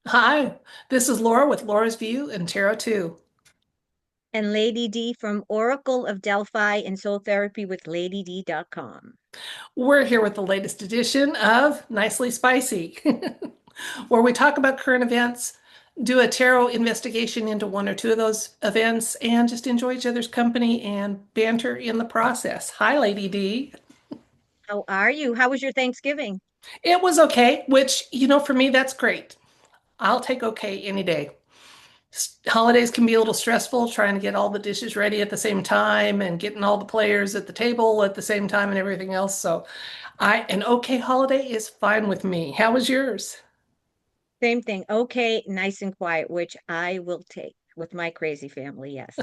Hi, this is Laura with Laura's View and Tarot 2. And Lady D from Oracle of Delphi and Soul Therapy with LadyD.com. We're here with the latest edition of Nicely Spicy, where we talk about current events, do a tarot investigation into one or two of those events, and just enjoy each other's company and banter in the process. Hi, Lady D. How are you? How was your Thanksgiving? It was okay, which, for me, that's great. I'll take okay any day. Holidays can be a little stressful trying to get all the dishes ready at the same time and getting all the players at the table at the same time and everything else. So an okay holiday is fine with me. How was yours? Same thing. Okay, nice and quiet, which I will take with my crazy family. Yes.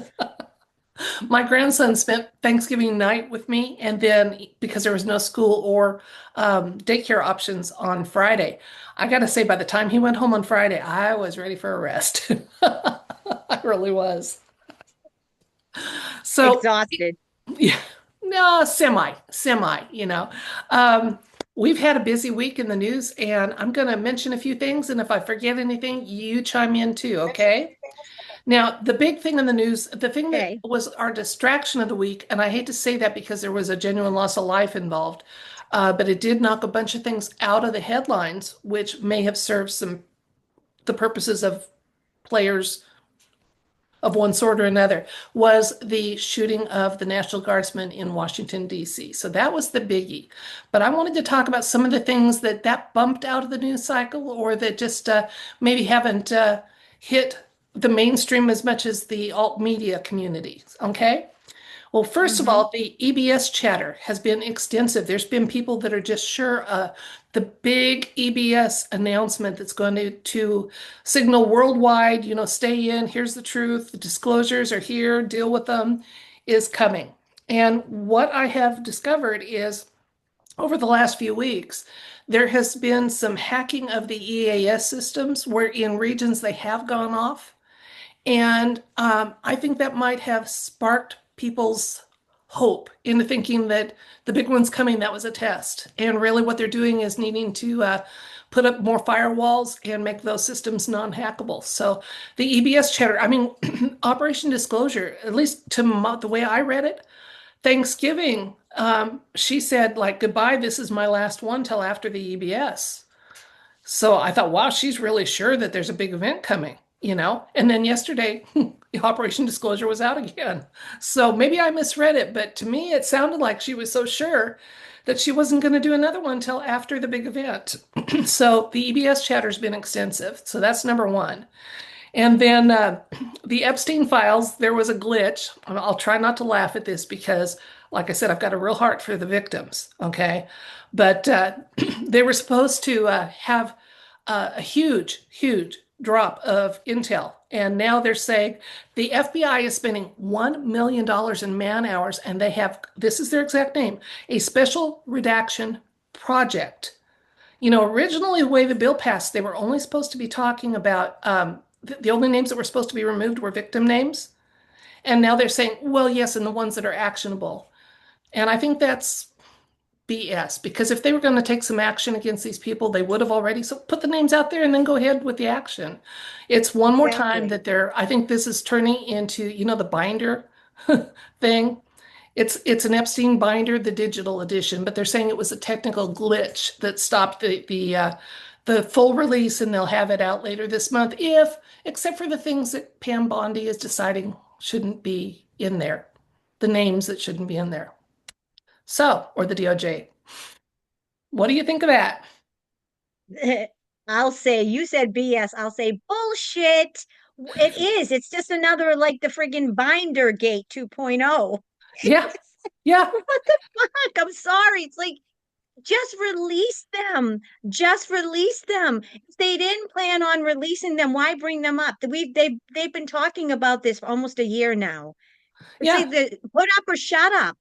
My grandson spent Thanksgiving night with me, and then because there was no school or daycare options on Friday, I got to say, by the time he went home on Friday, I was ready for a rest. I really was. So, Exhausted. yeah, no, semi. Um, we've had a busy week in the news, and I'm going to mention a few things, and if I forget anything, you chime in too, okay? Now, the big thing in the news, the thing that Okay. was our distraction of the week, and I hate to say that because there was a genuine loss of life involved, but it did knock a bunch of things out of the headlines, which may have served the purposes of players of one sort or another, was the shooting of the National Guardsman in Washington, D.C. So that was the biggie. But I wanted to talk about some of the things that bumped out of the news cycle or that just maybe haven't hit the mainstream as much as the alt media community. Okay? Well, first of Mm-hmm. all, the EBS chatter has been extensive. There's been people that are just sure the big EBS announcement that's going to signal worldwide, stay in, here's the truth, the disclosures are here, deal with them, is coming. And what I have discovered is over the last few weeks, there has been some hacking of the EAS systems where in regions they have gone off. And I think that might have sparked people's hope into thinking that the big one's coming, that was a test. And really, what they're doing is needing to put up more firewalls and make those systems non-hackable. So the EBS chatter, I mean, Operation Disclosure, at least the way I read it, Thanksgiving, she said, like, goodbye, this is my last one till after the EBS. So I thought, wow, she's really sure that there's a big event coming. And then yesterday, Operation Disclosure was out again. So maybe I misread it, but to me, it sounded like she was so sure that she wasn't going to do another one till after the big event. So the EBS chatter's been extensive. So that's number one. And then the Epstein files, there was a glitch. I'll try not to laugh at this because, like I said, I've got a real heart for the victims. Okay. But they were supposed to have a huge drop of intel. And now they're saying the FBI is spending $1 million in man hours, and they have, this is their exact name, a special redaction project. Originally, the way the bill passed, they were only supposed to be talking about the only names that were supposed to be removed were victim names. And now they're saying, well, yes, and the ones that are actionable. And I think that's BS because if they were going to take some action against these people, they would have already so put the names out there and then go ahead with the action. It's one more time Exactly. that I think this is turning into, the binder thing. It's an Epstein binder, the digital edition, but they're saying it was a technical glitch that stopped the full release, and they'll have it out later this month, except for the things that Pam Bondi is deciding shouldn't be in there, the names that shouldn't be in there. So, or the DOJ. What do you think of that? I'll say, you said BS. I'll say bullshit. It is. It's just another like the friggin' Binder Gate 2.0. Yeah, yeah, What the fuck? I'm sorry. It's like just release them. Just release them. If they didn't plan on releasing them, why bring them up? They've been talking about this for almost a year now. It's yeah, either put up or shut up.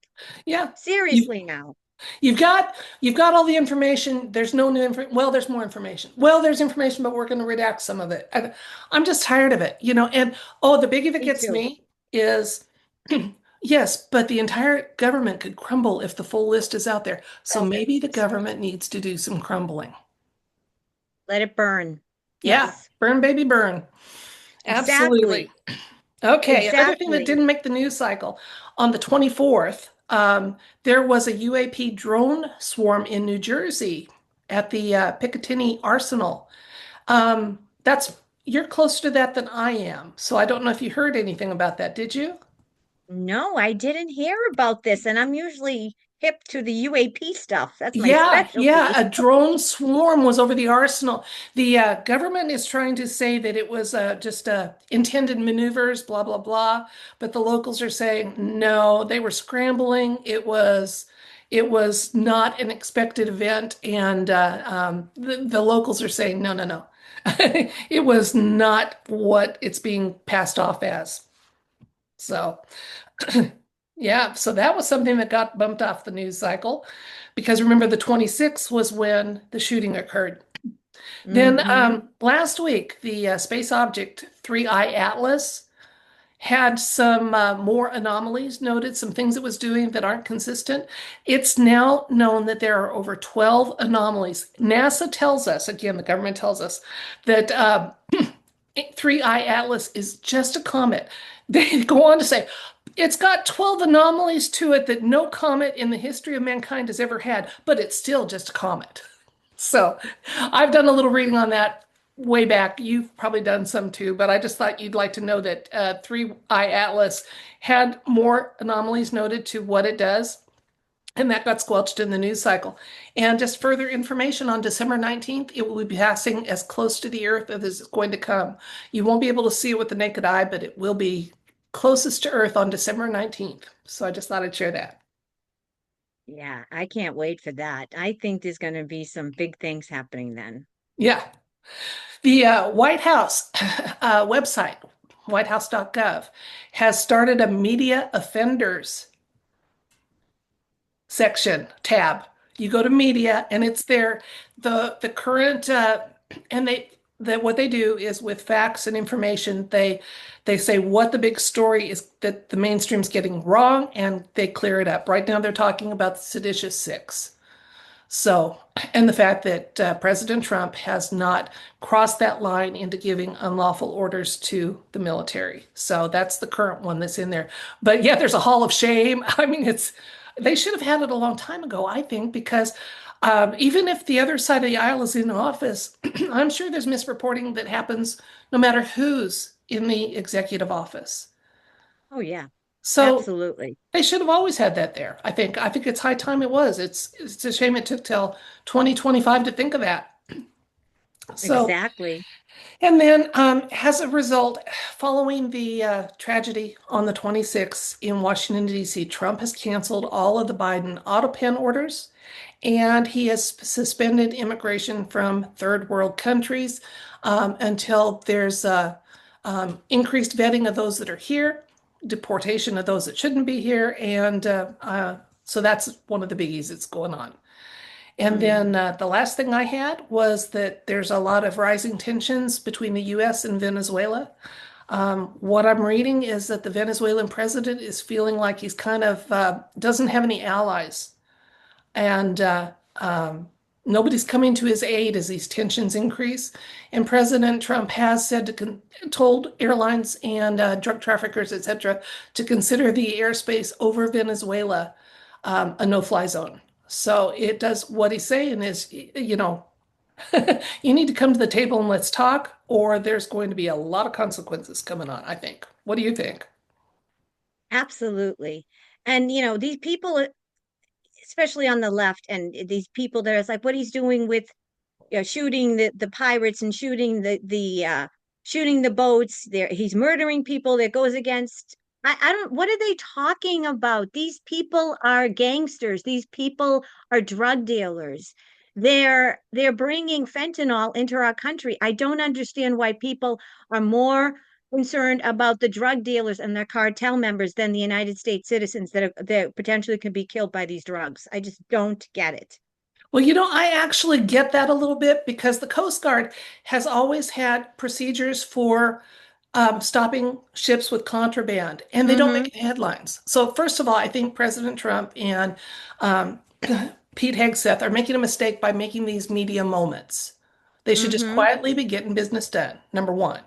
yeah. You Seriously now. you've got all the information. There's no new information. Well, there's more information. Well, there's information, but we're going to redact some of it. I'm just tired of it. And oh, the biggie that Me gets too. me is yes, but the entire government could crumble if the full list is out there. So maybe the government needs to do some crumbling. Let it burn. Yeah, Yes, burn, baby, burn. exactly. Absolutely. Okay, another thing that Exactly. didn't make the news cycle on the 24th, there was a UAP drone swarm in New Jersey at the Picatinny Arsenal. That's you're closer to that than I am, so I don't know if you heard anything about that, did you? No, I didn't hear about this, and I'm usually hip to the UAP stuff. That's my Yeah, yeah, specialty. a drone swarm was over the arsenal. The government is trying to say that it was just intended maneuvers, blah, blah, blah. But the locals are saying no, they were scrambling. It was not an expected event, and the locals are saying no, no, no. It was not what it's being passed off as. So. Yeah, so that was something that got bumped off the news cycle because remember the 26th was when the shooting occurred. Then Hmm. last week, the space object 3I Atlas had some more anomalies noted, some things it was doing that aren't consistent. It's now known that there are over 12 anomalies. NASA tells us, again, the government tells us that 3I Atlas is just a comet. They go on to say it's got 12 anomalies to it that no comet in the history of mankind has ever had, but it's still just a comet. So I've done a little reading on that way back. You've probably done some too, but I just thought you'd like to know that 3I Atlas had more anomalies noted to what it does. And that got squelched in the news cycle. And just further information on December 19th, it will be passing as close to the Earth as it's going to come. You won't be able to see it with the naked eye, but it will be closest to Earth on December 19th. So I just thought I'd share that. Yeah, I can't wait for that. I think there's going to be some big things happening then. Yeah. The White House website, whitehouse.gov, has started a media offenders section tab. You go to media and it's there. The current and they that what they do is with facts and information, they say what the big story is that the mainstream's getting wrong and they clear it up. Right now they're talking about the seditious six. So, and the fact that President Trump has not crossed that line into giving unlawful orders to the military. So that's the current one that's in there. But yeah, there's a hall of shame. I mean, they should have had it a long time ago, I think, because even if the other side of the aisle is in office, I'm sure there's misreporting that happens no matter who's in the executive office. Oh, yeah, So absolutely. they should have always had that there. I think. I think it's high time it was. It's a shame it took till 2025 to think of that. So, Exactly. and then as a result, following the tragedy on the 26th in Washington, D.C., Trump has canceled all of the Biden auto pen orders, and he has suspended immigration from third world countries until there's increased vetting of those that are here, deportation of those that shouldn't be here, and so that's one of the biggies that's going on. And then Hmm. the last thing I had was that there's a lot of rising tensions between the US and Venezuela. What I'm reading is that the Venezuelan president is feeling like he's kind of doesn't have any allies, and nobody's coming to his aid as these tensions increase. And President Trump has said told airlines and drug traffickers, etc., to consider the airspace over Venezuela a no-fly zone. So it does what he's saying is, you need to come to the table and let's talk, or there's going to be a lot of consequences coming on, I think. What do you think? Absolutely. And, these people, especially on the left, and these people there, it's like what he's doing with shooting the pirates and shooting shooting the boats. There, he's murdering people. That goes against. I don't. What are they talking about? These people are gangsters. These people are drug dealers. They're bringing fentanyl into our country. I don't understand why people are more concerned about the drug dealers and their cartel members than the United States citizens that potentially could be killed by these drugs. I just don't get it. Well, I actually get that a little bit because the Coast Guard has always had procedures for stopping ships with contraband, and they don't Mm-hmm. make headlines. So, first of all, I think President Trump and um, Pete Hegseth are making a mistake by making these media moments. They should just Mm-hmm. quietly be getting business done, number one.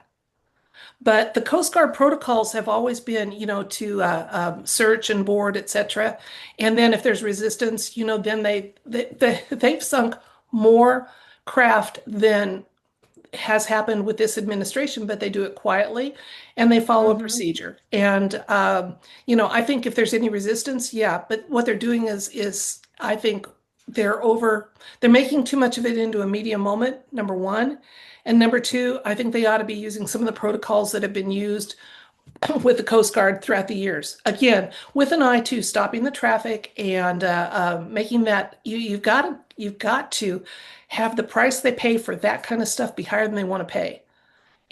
But the Coast Guard protocols have always been, to search and board, etc. And then if there's resistance, then they've sunk more craft than has happened with this administration, but they do it quietly and they follow a Mm-hmm. procedure. And I think if there's any resistance, yeah, but what they're doing is I think they're making too much of it into a media moment, number one. And number two, I think they ought to be using some of the protocols that have been used with the Coast Guard throughout the years. Again, with an eye to stopping the traffic and making that you've got to have the price they pay for that kind of stuff be higher than they want to pay.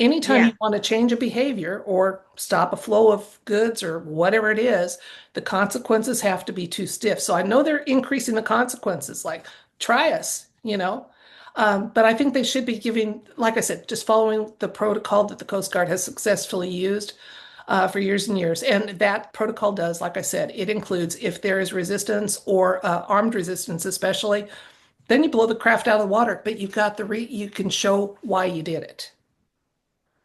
Anytime you Yeah. want to change a behavior or stop a flow of goods or whatever it is, the consequences have to be too stiff. So I know they're increasing the consequences, like try us. But I think they should be giving, like I said, just following the protocol that the Coast Guard has successfully used for years and years. And that protocol does, like I said, it includes if there is resistance or armed resistance, especially, then you blow the craft out of the water, but you can show why you did it.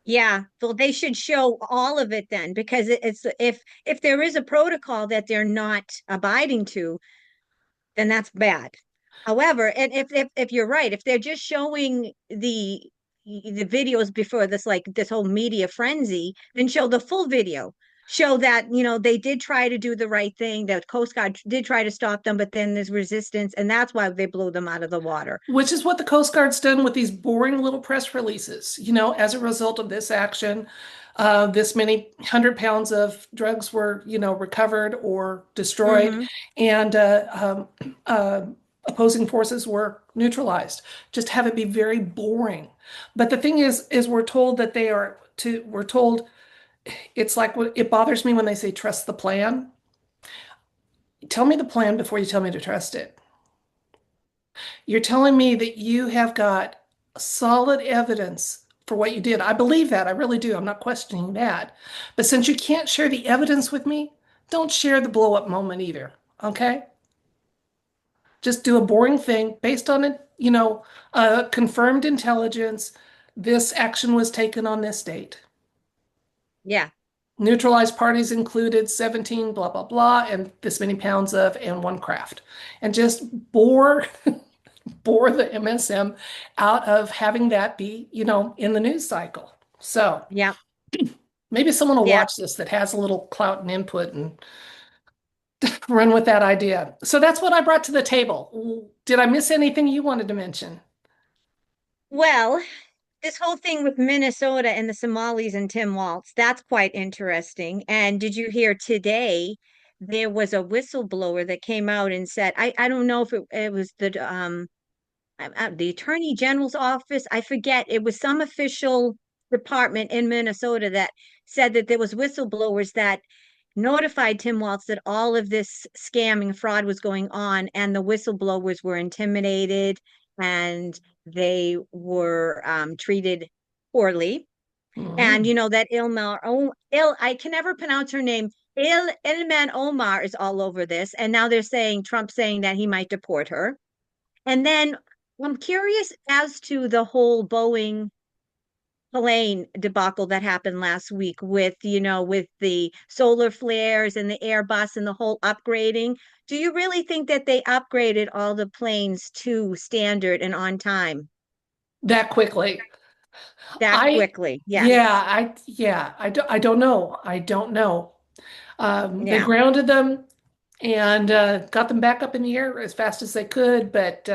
Yeah. Well, they should show all of it then, because it's if there is a protocol that they're not abiding to, then that's bad. However, and if you're right, if they're just showing the videos before this, like this whole media frenzy, then show the full video. Show that, they did try to do the right thing. The Coast Guard did try to stop them, but then there's resistance, and that's why they blew them out of the water. Which is what the Coast Guard's done with these boring little press releases. As a result of this action, this many 100 pounds of drugs were, recovered or destroyed, Mm-hmm. and opposing forces were neutralized. Just have it be very boring. But the thing is we're told that we're told it's like it bothers me when they say trust the plan. Tell me the plan before you tell me to trust it. You're telling me that you have got solid evidence for what you did. I believe that. I really do. I'm not questioning that. But since you can't share the evidence with me, don't share the blow up moment either. Okay? Just do a boring thing based on it, confirmed intelligence. This action was taken on this date. Yeah. Neutralized parties included 17, blah, blah, blah, and this many pounds of, and one craft. And just bore the MSM out of having that be, in the news cycle. So Yeah. maybe someone will Yeah. watch this that has a little clout and input and run with that idea. So that's what I brought to the table. Did I miss anything you wanted to mention? Well, this whole thing with Minnesota and the Somalis and Tim Waltz, that's quite interesting. And did you hear today there was a whistleblower that came out and said, I don't know if it was the Attorney General's office. I forget. It was some official department in Minnesota that said that there was whistleblowers that notified Tim Waltz that all of this scamming fraud was going on, and the whistleblowers were intimidated and they were treated poorly. And Mhm. that I can never pronounce her name. Ilman Omar is all over this, and now they're saying Trump saying that he might deport her. And then I'm curious as to the whole Boeing plane debacle that happened last week with, with the solar flares and the Airbus and the whole upgrading. Do you really think that they upgraded all the planes to standard and on time That quickly. that I, quickly? Yeah. I don't know. I don't know. They Yeah. grounded them and got them back up in the air as fast as they could. But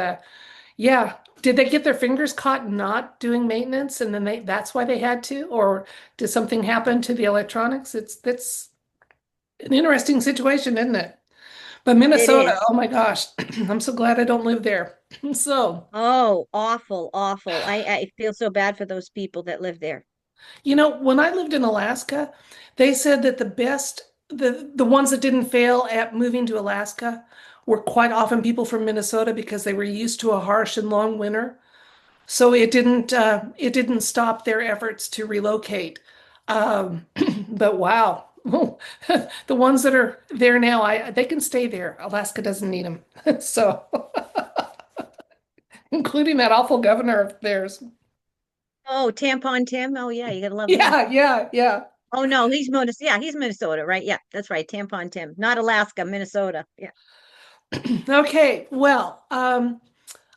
yeah, did they get their fingers caught not doing maintenance, and then that's why they had to, or did something happen to the electronics? That's an interesting situation, isn't it? But It Minnesota, is. oh my gosh, I'm so glad I don't live there. So, Oh, awful, awful. I feel so bad for those people that live there. when I lived in Alaska, they said that the ones that didn't fail at moving to Alaska were quite often people from Minnesota because they were used to a harsh and long winter. So it didn't stop their efforts to relocate. Um, but wow, the ones that are there now, they can stay there. Alaska doesn't need them. So including that awful governor of theirs. Oh, Tampon Tim. Oh yeah, you gotta love him. Yeah, yeah, yeah. Oh no, he's Minnesota. Yeah, he's Minnesota, right? Yeah, that's right. Tampon Tim, not Alaska, Minnesota. Yeah. Okay, well, I'm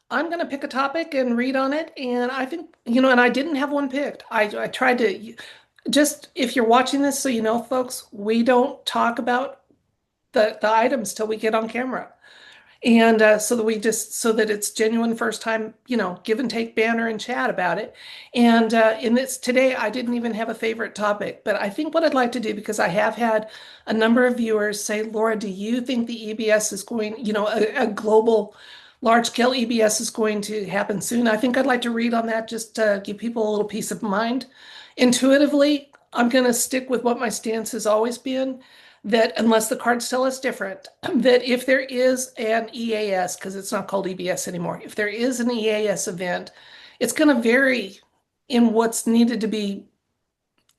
going to pick a topic and read on it. And I think, and I didn't have one picked. I tried to just, if you're watching this, so you know, folks, we don't talk about the items till we get on camera. And so that we just so that it's genuine first time, give and take banner and chat about it. And in this today, I didn't even have a favorite topic, but I think what I'd like to do, because I have had a number of viewers say, Laura, do you think the EBS is going, a global large scale EBS is going to happen soon? I think I'd like to read on that just to give people a little peace of mind. Intuitively, I'm going to stick with what my stance has always been, that unless the cards tell us different, that if there is an EAS, because it's not called EBS anymore, if there is an EAS event, it's going to vary in what's needed to be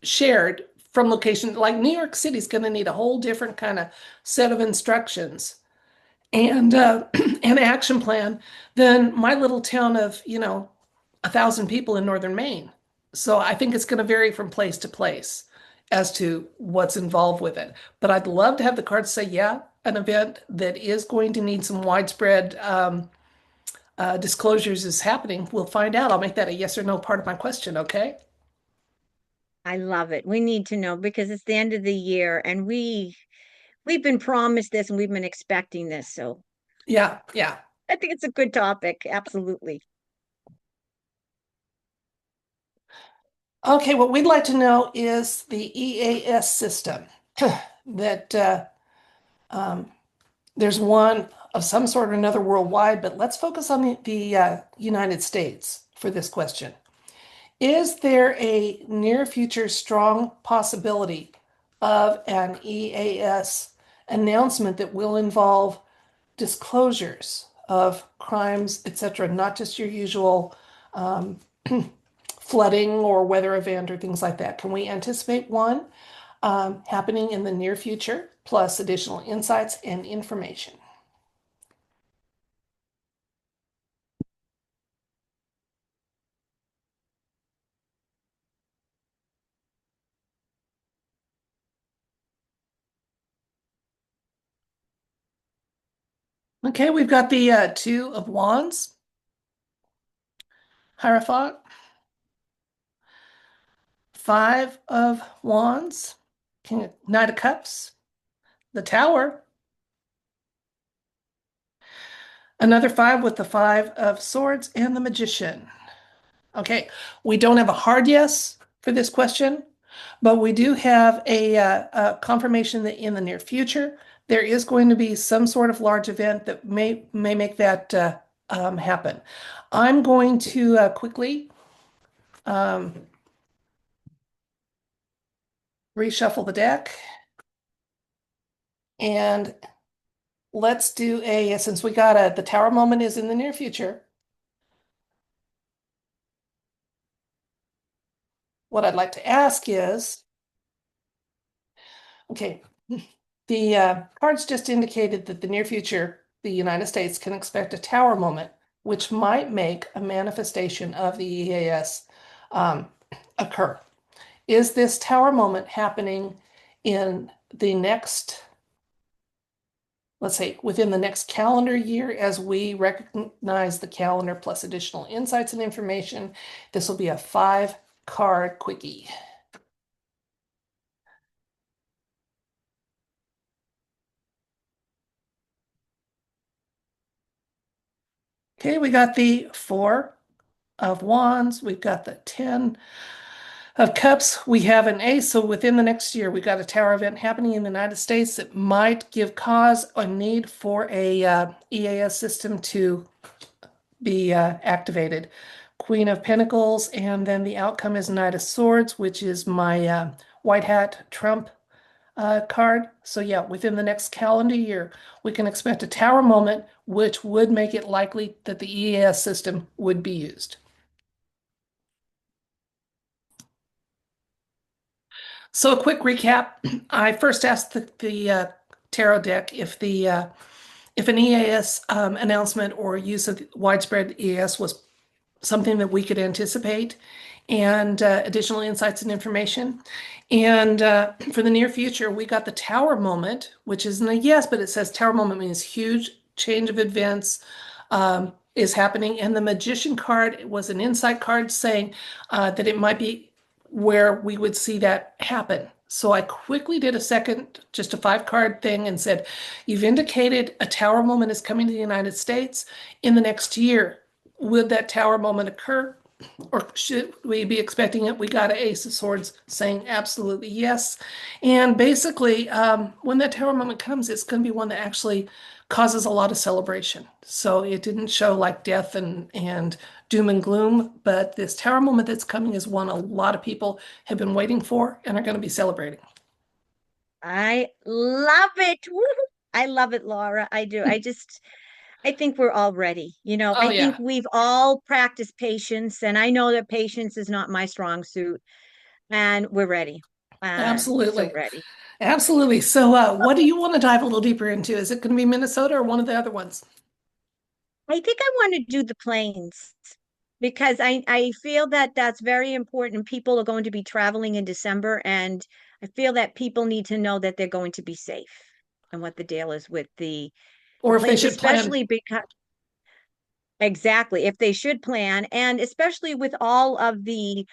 shared from location. Like New York City is going to need a whole different kind of set of instructions and an action plan than my little town of, 1,000 people in northern Maine. So I think it's going to vary from place to place as to what's involved with it. But I'd love to have the cards say, yeah, an event that is going to need some widespread disclosures is happening. We'll find out. I'll make that a yes or no part of my question, okay? I love it. We need to know because it's the end of the year and we've been promised this and we've been expecting this. So Yeah, yeah. I think it's a good topic. Absolutely. Okay, what we'd like to know is the EAS system that um, there's one of some sort or another worldwide, but let's focus on the United States for this question. Is there a near future strong possibility of an EAS announcement that will involve disclosures of crimes, etc., not just your usual um, flooding or weather event or things like that? Can we anticipate one happening in the near future, plus additional insights and information? Okay, we've got the Two of Wands, Hierophant, Five of Wands, Knight of Cups, the Tower, another five with the Five of Swords, and the Magician. Okay, we don't have a hard yes for this question, but we do have a confirmation that in the near future, there is going to be some sort of large event that may make that happen. I'm going to quickly um, reshuffle the deck, and let's do since we got the Tower moment is in the near future, what I'd like to ask is, okay, the cards just indicated that the near future, the United States can expect a Tower moment, which might make a manifestation of the EAS um, occur. Is this Tower moment happening in the next, let's say, within the next calendar year as we recognize the calendar plus additional insights and information? This will be a 5-card quickie. Okay, we got the Four of Wands. We've got the 10 of Cups. We have an Ace. So within the next year, we got a Tower event happening in the United States that might give cause or need for a EAS system to be activated. Queen of Pentacles, and then the outcome is Knight of Swords, which is my white hat Trump card. So yeah, within the next calendar year, we can expect a Tower moment, which would make it likely that the EAS system would be used. So a quick recap. I first asked the tarot deck if an EAS announcement or use of widespread EAS was something that we could anticipate, and additional insights and information. And for the near future, we got the tower moment, which isn't a yes, but it says tower moment means huge change of events is happening. And the magician card was an insight card saying that it might be where we would see that happen. So I quickly did a second, just a 5 card thing and said, you've indicated a tower moment is coming to the United States in the next year. Would that tower moment occur? Or should we be expecting it? We got an Ace of Swords saying absolutely yes. And basically, when that tower moment comes, it's going to be one that actually causes a lot of celebration. So it didn't show like death and doom and gloom, but this tower moment that's coming is one a lot of people have been waiting for and are going to be celebrating. I love it. Woo! I love it, Laura. I do. I think we're all ready. Oh I think yeah, we've all practiced patience, and I know that patience is not my strong suit, and we're ready. We're so absolutely. ready. Absolutely. So what do you want to dive a little deeper into? Is it going to be Minnesota or one of the other ones? I think I want to do the planes because I feel that that's very important. People are going to be traveling in December, and I feel that people need to know that they're going to be safe and what the deal is with the Or if they planes, should plan. especially because exactly if they should plan, and especially with all of the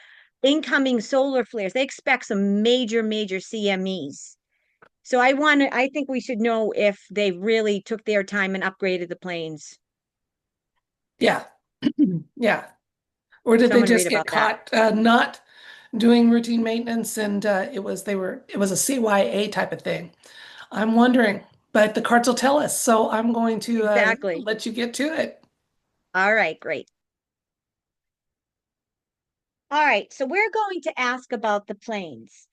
incoming solar flares, they expect some major, major CMEs. So I think we should know if they really took their time and upgraded the planes. Yeah. Yeah. Or did they Someone read just get about that. caught not doing routine maintenance and it was a CYA type of thing. I'm wondering, but the cards will tell us. So I'm going to Exactly. let you get to it. All right, great. All right, so we're going to ask about the planes.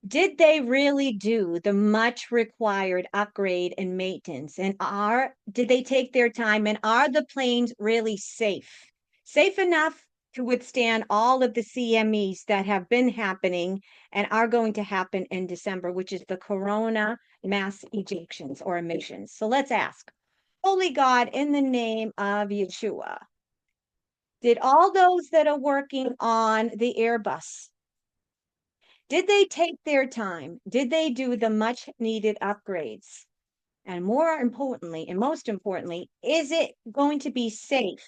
Did they really do the much required upgrade and maintenance? And did they take their time? And are the planes really safe? Safe enough to withstand all of the CMEs that have been happening and are going to happen in December, which is the corona mass ejections or emissions. So let's ask, Holy God, in the name of Yeshua, did all those that are working on the Airbus, did they take their time? Did they do the much needed upgrades? And more importantly, and most importantly, is it going to be safe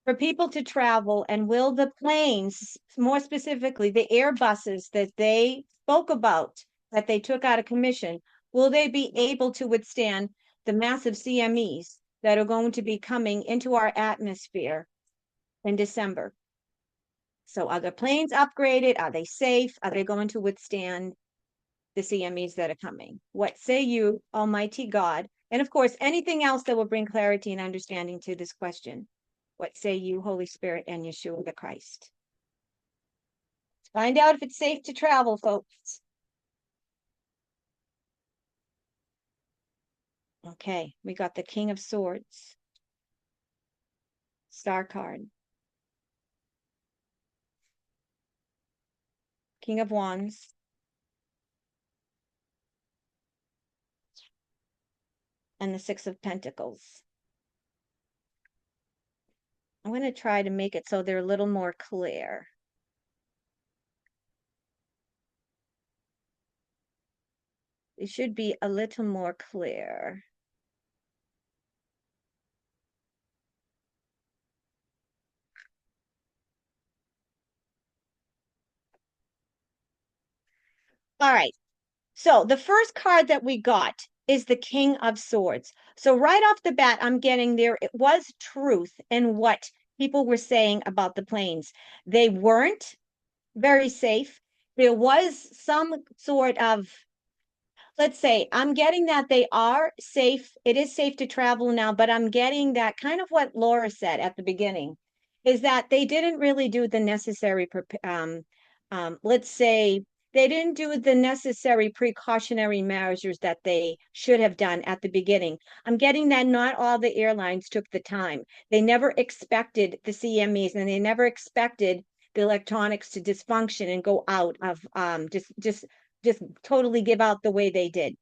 for people to travel? And will the planes, more specifically, the Airbuses that they spoke about, that they took out of commission, will they be able to withstand the massive CMEs that are going to be coming into our atmosphere in December? So are the planes upgraded? Are they safe? Are they going to withstand the CMEs that are coming? What say you, Almighty God? And of course, anything else that will bring clarity and understanding to this question. What say you, Holy Spirit and Yeshua the Christ? Let's find out if it's safe to travel, folks. Okay, we got the King of Swords, Star card, King of Wands, and the Six of Pentacles. I'm going to try to make it so they're a little more clear. It should be a little more clear. All right. So the first card that we got is the King of Swords. So right off the bat, I'm getting there. It was truth in what people were saying about the planes. They weren't very safe. There was some sort of, let's say, I'm getting that they are safe. It is safe to travel now, but I'm getting that kind of what Laura said at the beginning is that they didn't really do the necessary, let's say, they didn't do the necessary precautionary measures that they should have done at the beginning. I'm getting that not all the airlines took the time. They never expected the CMEs and they never expected the electronics to dysfunction and go out of just totally give out the way they did.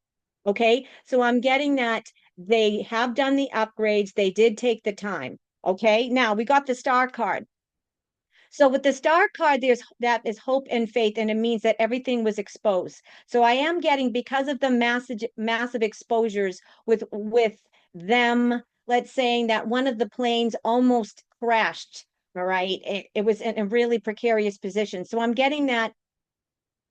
Okay. So I'm getting that they have done the upgrades. They did take the time. Okay. Now we got the star card. So with the star card, there's that is hope and faith, and it means that everything was exposed. So I am getting because of the massive exposures with them, let's saying that one of the planes almost crashed. All right. It was in a really precarious position. So I'm getting that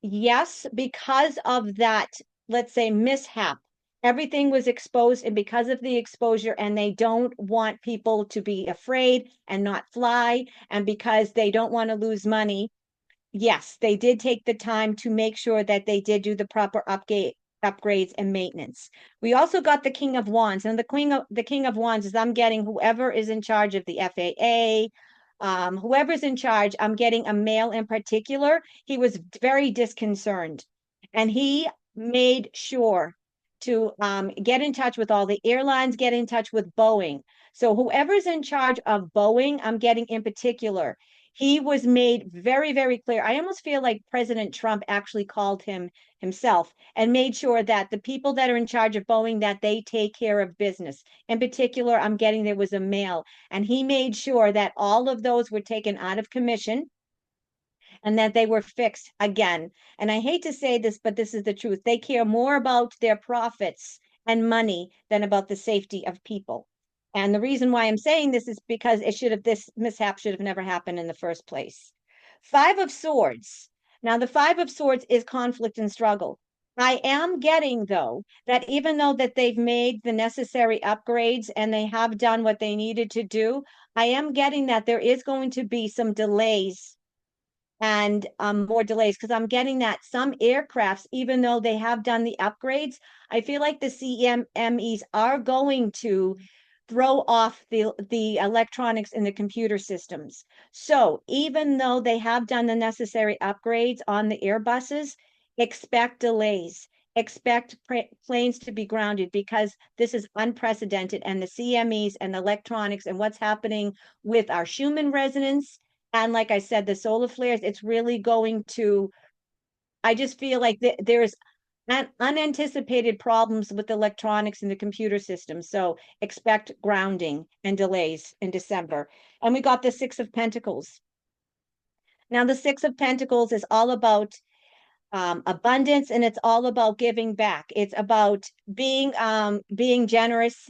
yes, because of that, let's say, mishap, everything was exposed, and because of the exposure, and they don't want people to be afraid and not fly, and because they don't want to lose money, yes, they did take the time to make sure that they did do the proper upgrades and maintenance. We also got the King of Wands, and the King of Wands is I'm getting whoever is in charge of the FAA, whoever's in charge. I'm getting a male in particular. He was very disconcerted, and he made sure to get in touch with all the airlines, get in touch with Boeing. So whoever's in charge of Boeing, I'm getting in particular he was made very, very clear. I almost feel like President Trump actually called him himself and made sure that the people that are in charge of Boeing that they take care of business. In particular, I'm getting there was a male, and he made sure that all of those were taken out of commission and that they were fixed again. And I hate to say this, but this is the truth. They care more about their profits and money than about the safety of people. And the reason why I'm saying this is because this mishap should have never happened in the first place. Five of Swords. Now, the Five of Swords is conflict and struggle. I am getting, though, that even though that they've made the necessary upgrades and they have done what they needed to do, I am getting that there is going to be some delays and more delays because I'm getting that some aircrafts, even though they have done the upgrades, I feel like the CMEs are going to throw off the electronics in the computer systems. So even though they have done the necessary upgrades on the Airbuses, expect delays. Expect planes to be grounded because this is unprecedented. And the CMEs and the electronics and what's happening with our Schumann resonance and like I said, the solar flares, it's really going to, I just feel like there's unanticipated problems with electronics and the computer system. So expect grounding and delays in December. And we got the Six of Pentacles. Now, the Six of Pentacles is all about abundance and it's all about giving back. It's about being generous.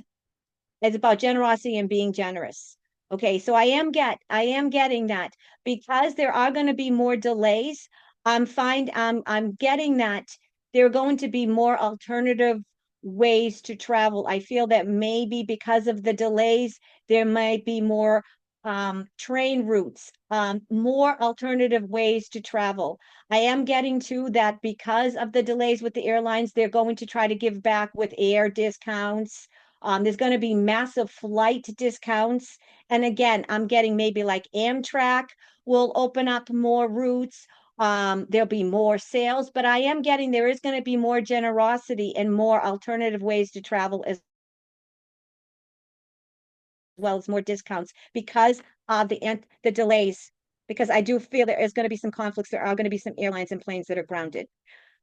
It's about generosity and being generous. Okay, so I am getting that because there are going to be more delays. I'm getting that there are going to be more alternative ways to travel. I feel that maybe because of the delays, there might be more train routes, more alternative ways to travel. I am getting to that because of the delays with the airlines, they're going to try to give back with air discounts. There's going to be massive flight discounts. And again, I'm getting maybe like Amtrak will open up more routes. There'll be more sales, but I am getting there is going to be more generosity and more alternative ways to travel as well as more discounts because of the delays. Because I do feel there is going to be some conflicts. There are going to be some airlines and planes that are grounded.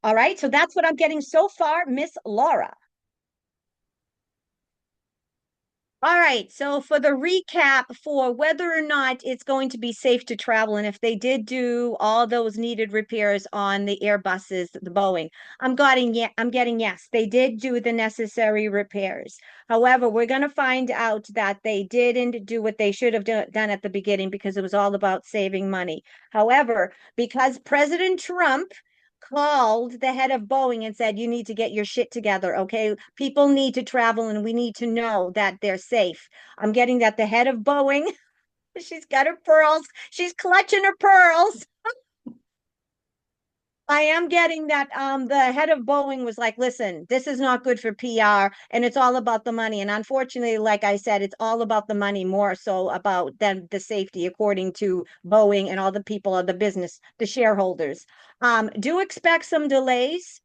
All right, so that's what I'm getting so far, Miss Laura. All right, so for the recap for whether or not it's going to be safe to travel, and if they did do all those needed repairs on the Airbuses, the Boeing, I'm getting yes, they did do the necessary repairs. However, we're going to find out that they didn't do what they should have done at the beginning because it was all about saving money. However, because President Trump called the head of Boeing and said, you need to get your shit together. Okay. People need to travel and we need to know that they're safe. I'm getting that the head of Boeing, she's got her pearls. She's clutching her pearls. I am getting that the head of Boeing was like, listen, this is not good for PR and it's all about the money. And unfortunately, like I said, it's all about the money more so about than the safety, according to Boeing and all the people of the business, the shareholders. Do expect some delays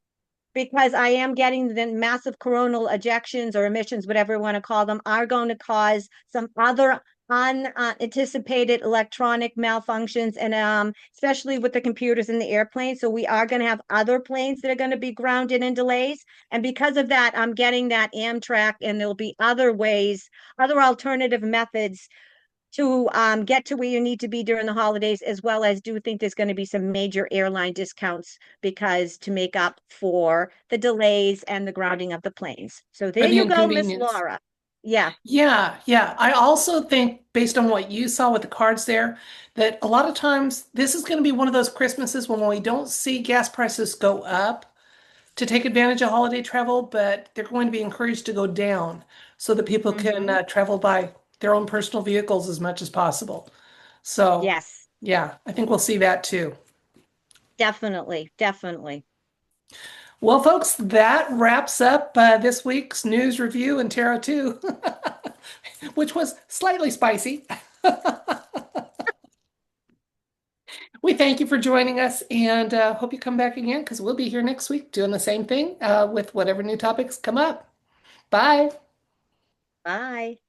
because I am getting the massive coronal ejections or emissions, whatever you want to call them, are going to cause some other unanticipated electronic malfunctions, and especially with the computers in the airplane. So we are going to have other planes that are going to be grounded and delays. And because of that, I'm getting that Amtrak, and there'll be other ways, other alternative methods to get to where you need to be during the holidays, as well as do think there's going to be some major airline discounts because to make up for the delays and the grounding of the planes. So there And the you go, Miss inconvenience. Laura. Yeah. Yeah, yeah. I also think, based on what you saw with the cards there, that a lot of times this is going to be one of those Christmases when we don't see gas prices go up to take advantage of holiday travel, but they're going to be encouraged to go down so that people can Hmm. travel by their own personal vehicles as much as possible. So, Yes, yeah, I think we'll see that too. definitely, definitely. Well, folks, that wraps up this week's news review and Tarot 2, which was slightly spicy. We thank you for joining us and hope you come back again because we'll be here next week doing the same thing with whatever new topics come up. Bye. Bye.